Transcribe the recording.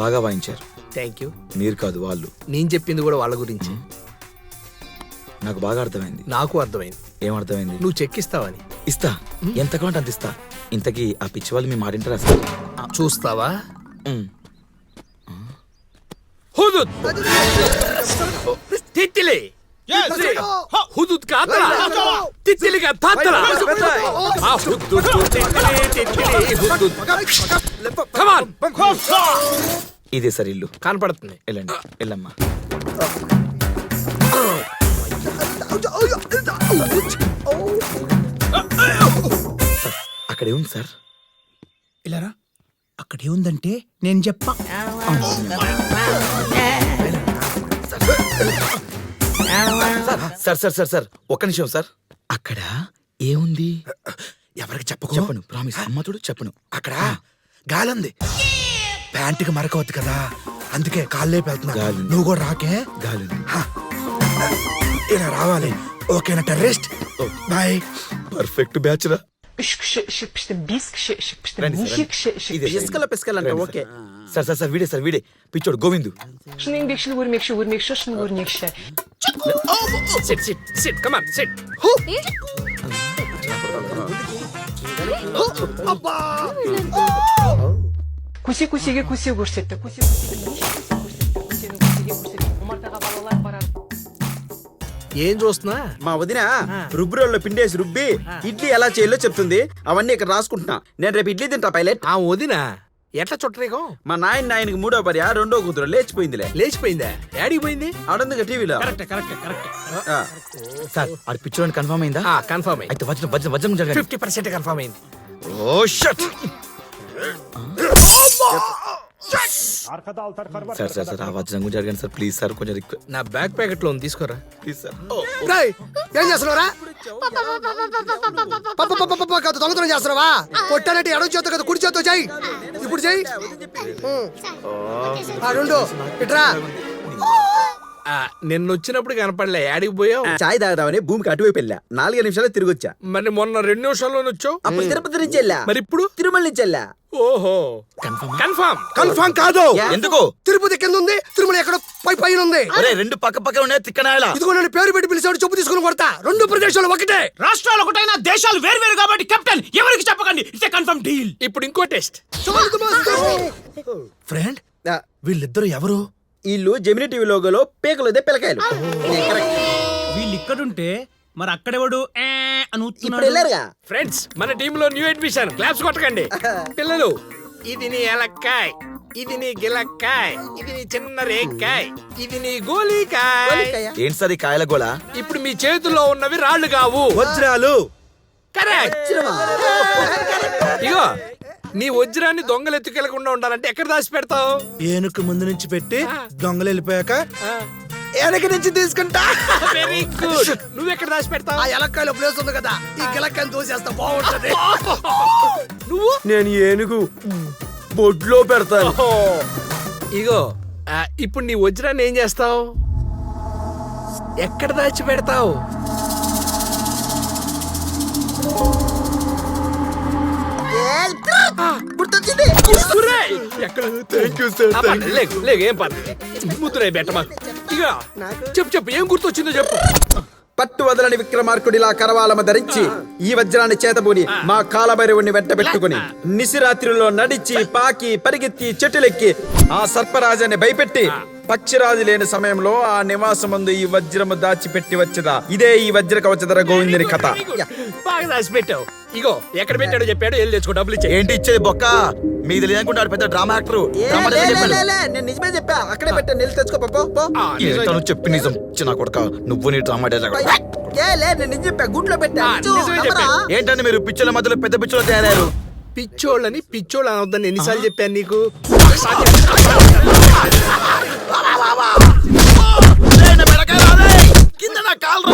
బాగా వాయించారు. Thank you. మీరు కాదు వాళ్ళు. నేను చెప్పింది కూడా వాళ్ళ గురించి. నాకు బాగా అర్థమైంది. నాకు అర్థమైంది. ఏం అర్థమైంది? నువ్వు చెక్ ఇస్తావని. ఇస్తా, ఎంత కావాలంటే అంత ఇస్తా. ఇంతకీ ఆ పిచ్చి వాళ్ళు మీ మాటింటారా సార్? చూస్తావా? హుదుద్ తిత్తిలి హుదుద్ కా అతలా తిత్తిలి కా తాతలా ఆ హుదుద్ తిత్తిలి హుదుద్. Come on. ఇదే సార్ ఇల్లు. కనపడుతుంది. వెళ్ళండి, వెళ్ళమ్మా. అక్కడే ఉంది సార్. ఇలారా, అక్కడే ఉందంటే నేను చెప్పా. సార్ సార్ సార్ సార్ ఒక్క నిమిషం సార్. అక్కడ ఏముంది? ఎవరికి చెప్పకు. చెప్పను, ప్రామిస్. అమ్మ చూడు, చెప్పను. అక్కడ గాలుంది. ప్యాంటుకి మరకవద్దు కదా, అందుకే కాళ్ళే వెళ్తున్నా. గాలి. నువ్వు కూడా రాకే. గాలి. ఇలా రావాలి. ఓకేనా టెర్రరిస్ట్? బాయ్. పర్ఫెక్ట్ బ్యాచ్ రా. ఓకే. సార్ సార్ సార్ వీడే సార్, వీడే పిచ్చోడు Govindu. SIT SIT SIT. Come on SIT. Kusi kusiga kusi ko'rsatdi. Kusi umartaga balalar boradi. ఏం చూస్తున్నా? మా వదిన రుబ్బురోల్లో పిండేసి రుబ్బి ఇడ్లీ ఎలా చేయాలో చెప్తుంది. అవన్నీ ఇక్కడ రాసుకుంటున్నా. నేను రేపు ఇడ్లీ తింటా పైలట్. ఆ వదిన ఎట్లా చుట్టరేకం? మా ఆయనకి మూడో భార్య రెండో కూతురు లేచిపోయిందిలే. లేచిపోయిందా? యాడికి పోయింది? ఆడుందిగా టీవీలో. సార్ ఆడు పిచ్చోడు కన్ఫర్మ్ అయిందా? కన్ఫర్మ్ అయింది. అయితే వజ్రం వజ్రం వజ్రం జరగాలి. 50% కన్ఫర్మ్ అయింది. ఓ షట్. సార్ సార్ సార్ ఆ వజ్రం గురించి జరగండి సార్ ప్లీజ్ సార్. కొంచెం రిక్వెస్ట్. నా బ్యాక్ ప్యాకెట్ లో ఉంది, తీసుకోరా ప్లీజ్ సార్. ఏం చేస్తున్నారా? దొంగతనం చేస్తున్నావా? కొట్టానంటే ఎడం చేత కదా, కుడి చేత్తో చెయ్యి. ఇప్పుడు చెయ్యి. రెండు ఇట్రా. నిన్న వచ్చినప్పుడు కనపడలే, యాడికి పోయావు? చాయ్ తాగదామని భూమికి అటువైపు వెళ్ళా. 4 నిమిషాలు తిరిగి వచ్చా. మరి మొన్న 2 నిమిషాల్లోనే వచ్చావు. అప్పుడు తిరుపతి నుంచి వెళ్ళా. మరి ఇప్పుడు తిరుమల నుంచి వెళ్ళా. ఓహో, కన్ఫర్మ్. కన్ఫర్మ్ కాదు. ఎందుకు? తిరుపతి కింద ఉంది, తిరుమల ఎక్కడ పైన ఉంది. అరే రెండు పక్క పక్కన ఉన్నాయి తిక్కనాయలా. ఇదిగో నన్ను పేరు పెట్టి పిలిచాడు, చెప్పు తీసుకుని కొడతా. 2 ప్రదేశాలు ఒకటే. రాష్ట్రాలు ఒకటైనా దేశాలు వేరు వేరు కాబట్టి కెప్టెన్ ఎవరికి చెప్పకండి. It's confirm deal. ఇప్పుడు ఇంకో టెస్ట్. ఫ్రెండ్, వీళ్ళిద్దరు ఎవరు? వీళ్ళు జెమిని టీవీ లోగోలో పేకలు పిల్లకాయలు. వీళ్ళు ఇక్కడుంటే మరి అక్కడెవడు ఇప్పుడు వెళ్ళారుగా. ఫ్రెండ్స్, మన టీమ్ లో న్యూ అడ్మిషన్. క్లాప్స్ కొట్టకండి పిల్లలు. ఇది నీ ఎలక్కాయ్, ఇది నీ గిలక్కాయ్, ఇది నీ చిన్న రేక్కాయ్, ఇది నీ గోలీకాయ్. ఏంటి సార్ ఈ కాయల గోళ? ఇప్పుడు మీ చేతుల్లో ఉన్నవి రాళ్ళు కావు, వజ్రాలు. కరెక్ట్. ఇగో నీ వజ్రాన్ని దొంగలు ఎత్తుకెళ్లకుండా ఉండాలంటే ఎక్కడ దాచి పెడతావు? ఏనుకు ముందు నుంచి పెట్టి దొంగలు వెళ్ళిపోయాక వెనక నుంచి తీసుకుంటా. Very good. నువ్వు ఎక్కడ దాచి పెడతావు? ఆ ఎలక్కాయలో ప్లేస్ ఉంది కదా, ఈ గిలక్కాయని తోసేస్తా, బాగుంటది. నువ్వు? నేను ఏనుగు బొడ్లో పెడతాను. ఇగో ఇప్పుడు నీ వజ్రాన్ని ఏం చేస్తావు? ఎక్కడ దాచి పెడతావు? ఏం పర్లేదు, ముద్దురై బెట్టమా. ఇక చెప్పు ఏం గుర్తొచ్చిందో చెప్పు. పట్టు వదలని విక్రమార్కుడిలా కరవాలమ ధరించి ఈ వజ్రాన్ని చేతబూని మా కాలభైరవుని వెంట పెట్టుకుని నిశిరాత్రిలో నడిచి పాకి పరిగెత్తి చెట్టులెక్కి ఆ సర్పరాజాన్ని భయపెట్టి పక్షిరాజు లేని సమయంలో ఆ నివాసం ముందు ఈ వజ్రము దాచిపెట్టి వచ్చదా. ఇదే ఈ వజ్ర కవచధర గోవిందుని కథ. బాగా దాచి పెట్టావు. ఇగో ఎక్కడ పెట్టాడో చెప్పాడు, వెళ్ళి తెచ్చుకో, డబ్బులు ఇచ్చే. ఏంటి ఇచ్చేది బొక్క? మీకు తెలియనుకుంటాడు పెద్ద డ్రామా యాక్టర్. నేను నిజమే చెప్పా, అక్కడే పెట్టా. నిల్ తెచ్చుకో పో. చెప్పి నిజం చిన్న కొడుక, నువ్వు నీ డ్రామా నేను నిజం చెప్పా, గుంట్లో పెట్టా. ఏంటంటే మీరు పిచ్చోళ్ళ మధ్యలో పెద్ద పిచ్చోళ్ళు తయారయ్యారు. పిచ్చోళ్ళని పిచ్చోళ్ళు అనొద్దని ఎన్నిసార్లు చెప్పాను నీకు? కింద నా కాలు